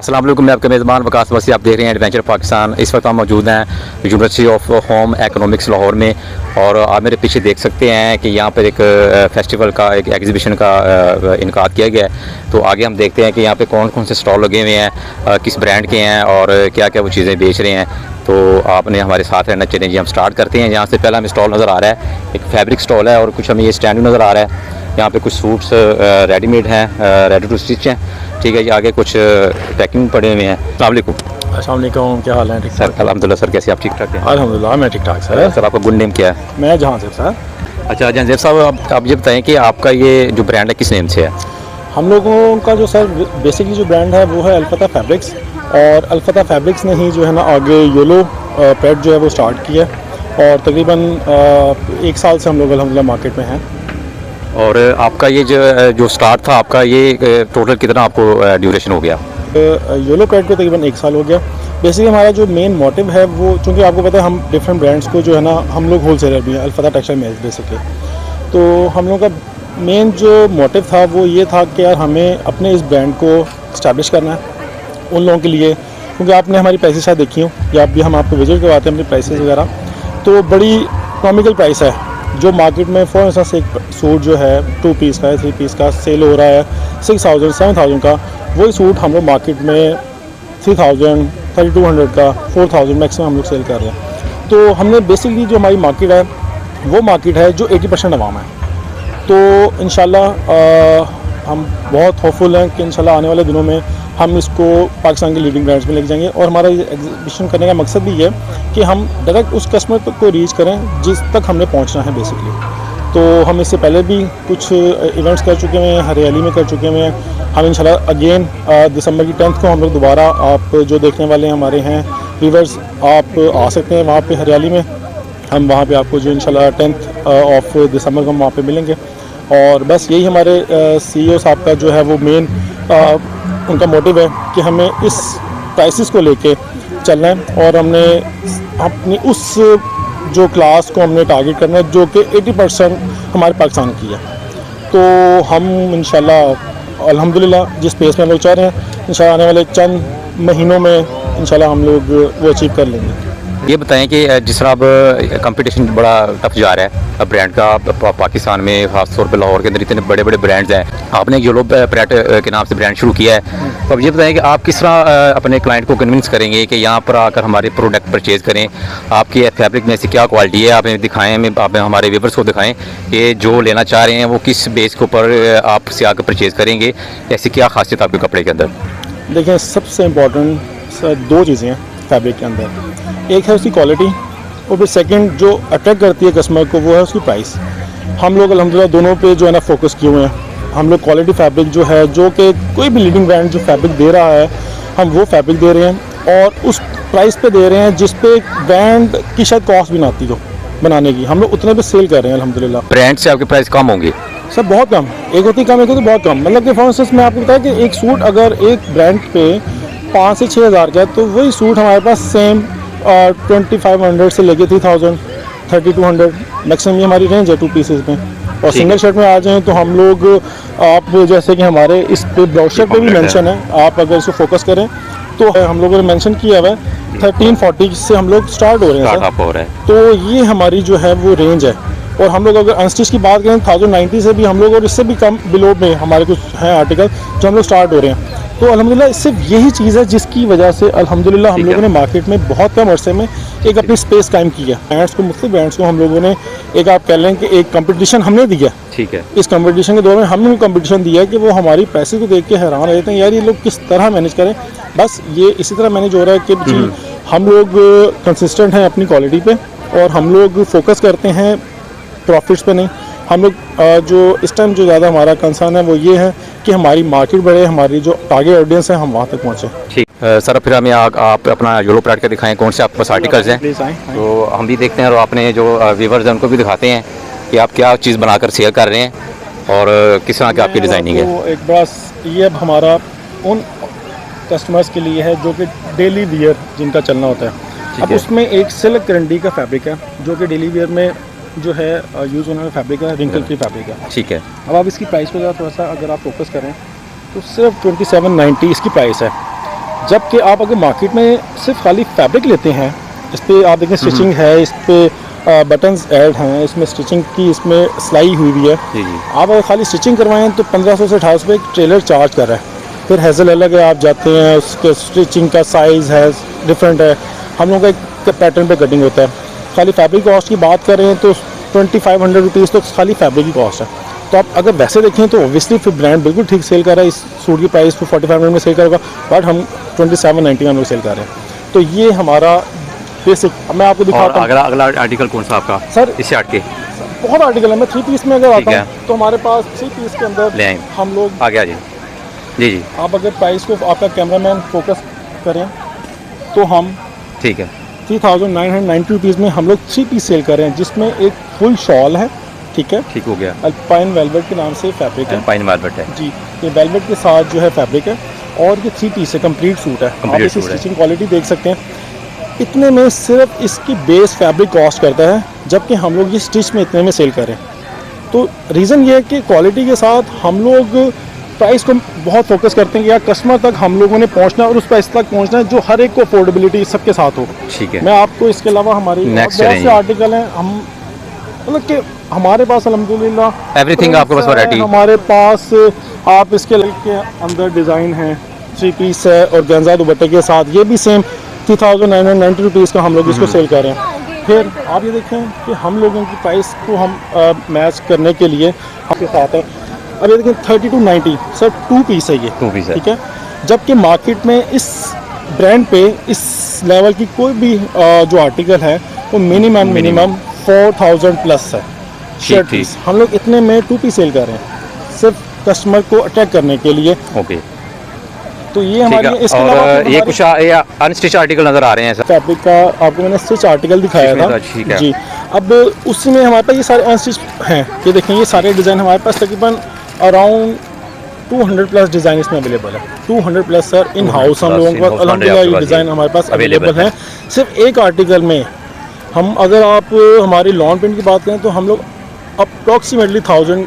अस्सलाम वालेकुम, मैं आपका मेज़बान वकास वसी। आप देख रहे हैं एडवेंचर पाकिस्तान। इस वक्त हम मौजूद हैं university of home economics Lahore में, और आप मेरे पीछे देख सकते हैं कि यहाँ पर एक फेस्टिवल का, एक एग्जीबिशन का इनकाद किया गया है। तो आगे हम देखते हैं कि यहाँ पे कौन कौन से स्टॉल लगे हुए हैं, किस ब्रांड के हैं और क्या क्या वो चीज़ें बेच रहे हैं। तो आपने हमारे साथ रहना। चलें जी, हम स्टार्ट करते हैं। यहाँ से पहला हमें स्टॉल नज़र आ रहा है, एक फैब्रिक स्टॉल है और कुछ हमें ये स्टैंड नज़र आ रहा है। यहाँ पे कुछ सूट्स रेडीमेड हैं, रेडी टू स्टिच हैं। ठीक है जी, आगे कुछ पैकिंग पड़े हुए हैं। अस्सलाम वालेकुम। अस्सलाम वालेकुम, क्या हाल है? ठीक सर अल्हम्दुलिल्लाह। सर कैसे आप? ठीक ठाक हैं? अल्हम्दुलिल्लाह मैं ठीक ठाक सर। सर आपका गुड नेम क्या है? मैं जहांज़ेब सर। अच्छा जहांज़ेब साहब, आप ये बताएं कि आपका ये जो ब्रांड है किस नेम से है? हम लोगों का जो सर बेसिकली जो ब्रांड है वो है अल्फता फैब्रिक्स, और अल्फता फैब्रिक्स ने ही जो है ना आगे योलो पैड जो है वो स्टार्ट किया, और तकरीबन 1 साल से हम लोग अल्हम्दुलिल्लाह मार्केट में हैं। और आपका ये जो स्टार्ट था आपका, ये टोटल कितना आपको ड्यूरेशन हो गया? योलो पैड को तकरीबन 1 साल हो गया। बेसिकली हमारा जो मेन मोटिव है वो, चूँकि आपको पता है हम डिफरेंट ब्रांड्स को जो है ना, हम लोग होलसेलर भी हैं, अल्फता टेक्सटाइल मिल्स बेसिकली। तो हम लोग का मेन जो मोटिव था वो ये था कि यार हमें अपने इस ब्रांड को इस्टेब्लिश करना है उन लोगों के लिए, क्योंकि आपने हमारी प्राइसेस शायद देखी हो या भी हम आपको विजिट करवाते हैं अपनी प्राइसेस वगैरह, तो बड़ी इकोनॉमिकल प्राइस है। जो मार्केट में फॉर इंस्टेंस एक सूट जो है 2 पीस का है, 3 पीस का सेल हो रहा है 6000 7000 का, वही सूट हम लोग मार्केट में 3000 3200 का 4000 मैक्सिमम हम लोग सेल कर रहे हैं। तो हमने बेसिकली जो हमारी मार्केट है वो मार्केट है जो 80% अवाम है। तो इंशाल्लाह हम बहुत होपफुल हैं कि इंशाल्लाह आने वाले दिनों में हम इसको पाकिस्तान के लीडिंग ब्रांड्स में लेके जाएंगे। और हमारा ये एग्जीबिशन करने का मकसद भी है कि हम डायरेक्ट उस कस्टमर तक को रीच करें जिस तक हमने पहुंचना है बेसिकली। तो हम इससे पहले भी कुछ इवेंट्स कर चुके हैं, हरियाली में कर चुके हैं। हम इंशाल्लाह अगेन दिसंबर की 10th को हम लोग दोबारा, आप जो देखने वाले हैं हमारे हैं व्यूअर्स, आप आ सकते हैं वहाँ पे हरियाली में। हम वहाँ पे आपको जो इंशाल्लाह 10th ऑफ दिसंबर को हम वहाँ पे मिलेंगे। और बस यही हमारे CEO साहब का जो है वो मेन उनका मोटिव है कि हमें इस प्राइसेस को लेके चलना है, और हमने अपनी उस जो क्लास को हमने टारगेट करना है जो कि 80% हमारे पाकिस्तान की है। तो हम इंशाल्लाह अल्हम्दुलिल्लाह जिस पेस में हम लोग चाह रहे हैं, इंशाल्लाह आने वाले चंद महीनों में इंशाल्लाह हम लोग वो अचीव कर लेंगे। ये बताएं कि जिस तरह अब कंपटीशन बड़ा टफ जा रहा है अब ब्रांड का पाकिस्तान में, ख़ास तौर पे लाहौर के अंदर इतने बड़े बड़े ब्रांड्स हैं। आपने एक योलो पैड के नाम से ब्रांड शुरू किया है, तो अब ये बताएं कि आप किस तरह अपने क्लाइंट को कन्विंस करेंगे कि यहाँ पर आकर हमारे प्रोडक्ट परचेज़ करें। आपकी फैब्रिक में ऐसी क्या क्वालिटी है, आप दिखाएँ, आप हमारे व्यूअर्स को दिखाएँ कि जो लेना चाह रहे हैं वो किस बेस के ऊपर आपसे आकर परचेज़ करेंगे। ऐसी क्या खासियत आपके कपड़े के अंदर? देखिए, सबसे इम्पोर्टेंट 2 चीज़ें हैं फैब्रिक के अंदर। एक है उसकी क्वालिटी, और फिर सेकंड जो अट्रैक्ट करती है कस्टमर को वो है उसकी प्राइस। हम लोग अल्हम्दुलिल्लाह दोनों पे जो है ना फोकस किए हुए हैं। हम लोग क्वालिटी फैब्रिक जो है, जो कि कोई भी लीडिंग ब्रांड जो फैब्रिक दे रहा है, हम वो फैब्रिक दे रहे हैं और उस प्राइस पे दे रहे हैं जिस पे ब्रांड की शायद कॉस्ट भी ना आती हो बनाने की। हम लोग उतने पे सेल कर रहे हैं अल्हम्दुलिल्लाह। ब्रांड से आपके प्राइस कम होंगे? सर बहुत कम, एक होती कम, एक होती बहुत कम। मतलब कि फॉर इंस्टेंस मैं आपको बताया कि एक सूट अगर एक ब्रांड पे 5 से 6 हज़ार का है, तो वही सूट हमारे पास सेम 2500 से लेके 3000 3200 मैक्सिमम हमारी रेंज है 2 पीसेस में। और सिंगल शर्ट में आ जाएं तो हम लोग, आप जैसे कि हमारे इस पे ब्राउशर पे भी मेंशन है, आप अगर इसको फोकस करें तो हम लोगों ने मेंशन किया हुआ है 1340 से हम लोग स्टार्ट हो रहे हैं। तो ये हमारी जो है वो रेंज है। और हम लोग अगर अनस्टिच की बात करें 1090 से भी हम लोग, और इससे भी कम बिलो में हमारे कुछ हैं आर्टिकल जो हम लोग स्टार्ट हो रहे हैं। तो अल्हम्दुलिल्लाह सिर्फ यही चीज़ है जिसकी वजह से अल्हम्दुलिल्लाह हम लोगों ने मार्केट में बहुत कम अरसे में एक अपनी स्पेस कायम की है। ब्रांड्स को, मुख्तलिफ ब्रांड्स को हम लोगों ने एक, आप कह लें कि एक कंपटीशन हमने दिया। ठीक है। इस कंपटीशन के दौरान हमने कंपटीशन दिया है कि वो हमारी पैसे को देख के हैरान हो जाते हैं, यार ये लोग किस तरह मैनेज करें। बस ये इसी तरह मैनेज हो रहा है कि जी हम लोग कंसिस्टेंट हैं अपनी क्वालिटी पे, और हम लोग फोकस करते हैं प्रॉफिट्स पे नहीं। हम लोग जो इस टाइम जो ज़्यादा हमारा कंसर्न है वो ये है कि हमारी मार्केट बढ़े, हमारी जो टारगेट ऑडियंस है हम वहाँ तक पहुँचे। ठीक सर, फिर हमें आप अपना योलो पैड का दिखाएं, कौन से आपके पास आर्टिकल्स हैं, तो हम भी देखते हैं और अपने जो व्यूअर्स हैं उनको भी दिखाते हैं कि आप क्या चीज़ बनाकर शेयर कर रहे हैं और किस तरह की आपकी डिज़ाइनिंग है। एक बस ये अब हमारा उन कस्टमर्स के लिए है जो कि डेली वियर जिनका चलना होता है। अब उसमें एक सिल्क करंडी का फैब्रिक है जो कि डेली वियर में जो है यूज़ होने वाला फैब्रिक है, रिंकल फ्री फैब्रिक है। ठीक है। अब आप इसकी प्राइस को थोड़ा सा अगर आप फोकस करें तो सिर्फ 2790 इसकी प्राइस है, जबकि आप अगर मार्केट में सिर्फ खाली फैब्रिक लेते हैं, इस पर आप देखें स्टिचिंग है, इस पर बटन्स ऐड हैं, इसमें स्टिचिंग की इसमें सिलाई हुई हुई है। जी जी। आप अगर खाली स्टिचिंग करवाएं तो 1500 से 1800 एक ट्रेलर चार्ज कर रहा है। फिर हेज़ल अलग है, आप जाते हैं उसके स्टिचिंग का साइज़ है डिफरेंट है, हम लोगों का एक पैटर्न पे कटिंग होता है। खाली फैब्रिक कॉस्ट की बात कर रहे हैं तो 2500 रुपीज़ तो खाली फैब्रिक की कॉस्ट है। तो आप अगर वैसे देखें तो ऑब्वियसली फिर ब्रांड बिल्कुल ठीक सेल कर रहा है, इस सूट की प्राइस तो 4500 में सेल करेगा, बट हम 2799 में सेल कर रहे हैं। तो ये हमारा बेसिक। मैं आपको दिखाता हूँ अगला आर्टिकल कौन सा आपका सर। इस चार्ट के बहुत आर्टिकल है, मैं 3 पीस में अगर ठीक आता है। हूँ तो हमारे पास 3 पीस के अंदर ले आएंगे। हम लोग आगे आ जाइए। जी जी आप अगर प्राइस को आपका कैमरामैन फोकस करें तो हम ठीक है। 3990 रुपीज़ में हम लोग 3 पीस सेल कर रहे हैं, जिसमें एक फुल शॉल है, ठीक है, ठीक हो गया। अल्पाइन वेलवेट के नाम से फैब्रिक है पाइन वेलवेट है जी। ये वेलवेट के साथ जो है फैब्रिक है और ये 3 पीस है, कंप्लीट सूट है। आप इसकी सूट है। स्टिचिंग क्वालिटी देख सकते हैं। इतने में सिर्फ इसकी बेस फैब्रिक कॉस्ट करता है, जबकि हम लोग ये स्टिच में इतने में सेल करें। तो रीज़न ये है कि क्वालिटी के साथ हम लोग प्राइस को बहुत फोकस करते हैं कि यार कस्टमर तक हम लोगों ने पहुंचना है और उस प्राइस तक पहुंचना है जो हर एक को अफोर्डेबिलिटी सबके साथ हो। ठीक है। मैं आपको इसके अलावा हमारी Next बहुत से चलेंगे। आर्टिकल हैं, हम मतलब कि हमारे पास अल्हम्दुलिल्लाह Everything आपके पास variety। हमारे पास आप इसके अंदर डिज़ाइन है, 3 पीस है और गेंजा दुपट्टे के साथ, ये भी सेम 3990 रुपीज़ का हम लोग इसको सेल कर रहे हैं। फिर आप ये देखें कि हम लोगों की प्राइस को हम मैच करने के लिए आपके साथ है। अब ये देखें 30 to 90 सर 2 पीस है ये, 2 पीस है। ठीक है। जबकि मार्केट में इस ब्रांड पे इस लेवल की कोई भी जो आर्टिकल है वो मिनिमम 4000 प्लस है शर्ट ठीक। पीस। हम लोग इतने में 2 पीस सेल कर रहे हैं सिर्फ कस्टमर को अट्रैक्ट करने के लिए। ओके तो ये ठीक हमारी है। इसके अलावा और ये कुछ अनस्टिच आर्टिकल नज़र आ रहे हैं सर। फैब्रिक का आपको मैंने स्टिच आर्टिकल दिखाया इसमें था तो ठीक है। जी। अब उसी में हमारे पास ये सारे अनस्टिच हैं, ये देखें ये सारे डिज़ाइन हमारे पास तकरीबन अराउंड 200 प्लस डिज़ाइन इसमें अवेलेबल है। 200 प्लस सर इन हाउस हम लोगों को अल्हम्दुलिल्लाह ये डिज़ाइन हमारे पास अवेलेबल है। सिर्फ एक आर्टिकल में हम अगर आप हमारी लॉन प्रिंट की बात करें तो हम लोग अप्रॉक्सीमेटली 1000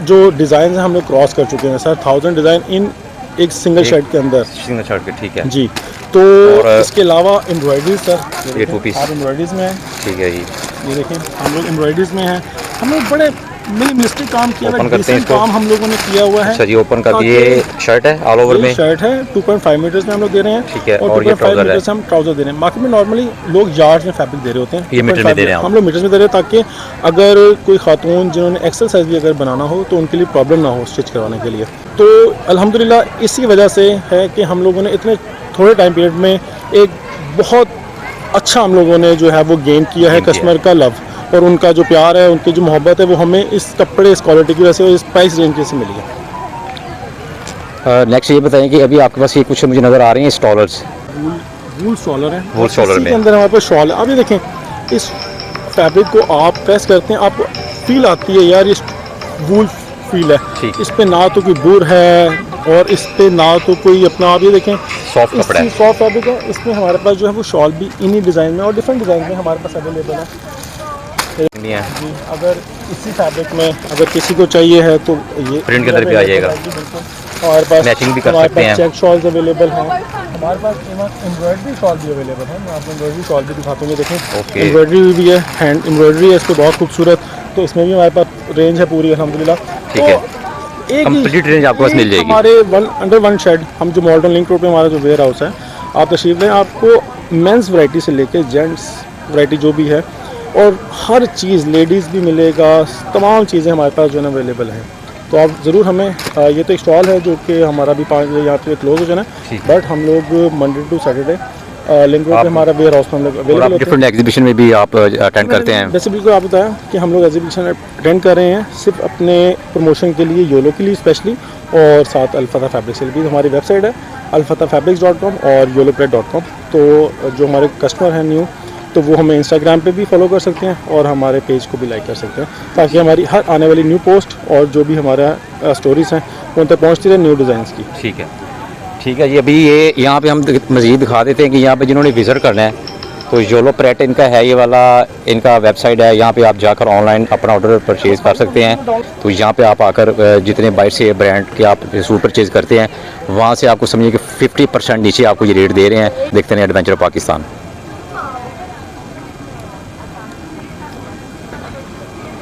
जो डिज़ाइन हैं हम लोग क्रॉस कर चुके हैं सर। 1000 डिज़ाइन इन एक सिंगल शर्ट के अंदर सिंगल शर्ट के ठीक है जी। तो और इसके अलावा एम्ब्रॉयडरीज सर, ये 2 पीस आप एम्ब्रॉयडरीज में हैं, ठीक है जी। ये देखें हम लोग एम्ब्रॉयडरीज में हैं। हम लोग बड़े मिनिमलिस्टिक काम किया हुआ ओपन है, करते हैं डिसेंट इसको। काम हम लोगों ने किया हुआ है। अच्छा जी ओपन कर दिए। शर्ट है ऑल ओवर में, शर्ट है 2.5 मीटर्स में हम लोग दे रहे हैं, ठीक है। और और ये 2.5 ट्राउजर है, मीटर्स हम ट्राउजर दे रहे हैं। मार्केट में नॉर्मली लोग यार्ड्स में फैब्रिक दे रहे होते हैं, ये मीटर में दे रहे हैं हम लोग मीटर्स में दे रहे हैं ताकि अगर कोई खातून जिन्होंने एक्सेल साइज भी अगर बनाना हो तो उनके लिए प्रॉब्लम ना हो स्टिच करवाने के लिए। तो अल्हम्दुलिल्लाह इसी वजह से है कि हम लोगों ने इतने थोड़े टाइम पीरियड में एक बहुत अच्छा हम लोगों ने जो है वो गेन किया है कस्टमर का लव और उनका जो प्यार है, उनकी जो मोहब्बत है वो हमें इस कपड़े इस क्वालिटी की वजह से और इस प्राइस रेंज से मिली है। नेक्स्ट ये बताएं कि अभी आपके पास ये कुछ मुझे नज़र आ रहे हैं स्टॉलर्स। वूल स्टॉलर है, वूल स्टॉलर इसी में के अंदर हमारे पास शॉल है। अब ये देखें इस फैब्रिक को आप प्रेस करते हैं आपको फील आती है यार ये वूल फील है। ठीक। इस पे ना तो कोई बुर है और इस पे ना तो कोई अपना, आप ये देखें सॉफ्ट कपड़ा है। सॉफ्ट फैब्रिक है। इसमें हमारे पास जो है वो शॉल भी इन्हीं डिज़ाइन में और डिफरेंट डिज़ाइन में हमारे पास अवेलेबल है जी। अगर इसी फैब्रिक में अगर किसी को चाहिए है तो ये प्रिंट के अंदर भी आ जाएगा। हमारे पास मैचिंग भी कर हमारे सकते पास हैं। चेक शॉल्स अवेलेबल हैं, हमारे पास एम्ब्रॉयडरी शॉल भी अवेलेबल है। मैं आपको एम्ब्रॉयडरी शॉल भी दिखाता हूँ, देखें ओके। एम्ब्रॉयडरी भी है, हैंड एम्ब्रॉयडरी है इस पर बहुत खूबसूरत। तो इसमें भी हमारे पास रेंज है पूरी अल्हम्दुलिल्लाह। ठीक है। एक कंप्लीट रेंज आपके पास मिल जाएगी। हमारे अंडर वन शेड हम जो मॉडर्न लिंक रोड पे हमारा जो वेयर हाउस है, आप तशरीफ लें, आपको मेंस वैरायटी से लेकर जेंट्स वैरायटी जो भी है और हर चीज़ लेडीज़ भी मिलेगा, तमाम चीज़ें हमारे पास जो है वैलेबल हैं। तो आप ज़रूर हमें ये तो एक स्टॉल है जो कि हमारा भी 5 बजे यहाँ पे क्लोज हो जाना है, बट हम लोग Monday to Saturday link road पे हमारा वेयर हाउस में हम लोग और अवेलेबल आप होते हैं। डिफरेंट एग्जीबिशन में भी आप अटेंड करते हैं। वैसे बिल्कुल आप बताया कि हम लोग एग्जीबिशन अटेंड कर रहे हैं सिर्फ अपने प्रमोशन के लिए, योलो के लिए स्पेशली, और साथ अल्फता फैब्रिक्स के लिए भी। हमारी वेबसाइट है alfatafabrics.com और yoloplate.com। तो जो हमारे कस्टमर हैं न्यू तो वो हमें इंस्टाग्राम पे भी फॉलो कर सकते हैं और हमारे पेज को भी लाइक कर सकते हैं ताकि हमारी हर आने वाली न्यू पोस्ट और जो भी हमारा स्टोरीज़ हैं उन तक पहुँचती रहे न्यू डिज़ाइंस की। ठीक है, ठीक है। ये अभी ये यहाँ पे हम मज़ीद दिखा देते हैं कि यहाँ पे जिन्होंने विज़िट करना है तो योलो प्रेट इनका है, ये वाला इनका वेबसाइट है, यहाँ पे आप जाकर ऑनलाइन अपना ऑर्डर परचेज़ कर सकते हैं। तो यहाँ पे आप आकर जितने बाइट से ब्रांड के आप सूट परचेज़ करते हैं, वहाँ से आपको समझिए कि 50% नीचे आपको ये रेट दे रहे हैं। देखते हैं एडवेंचर पाकिस्तान।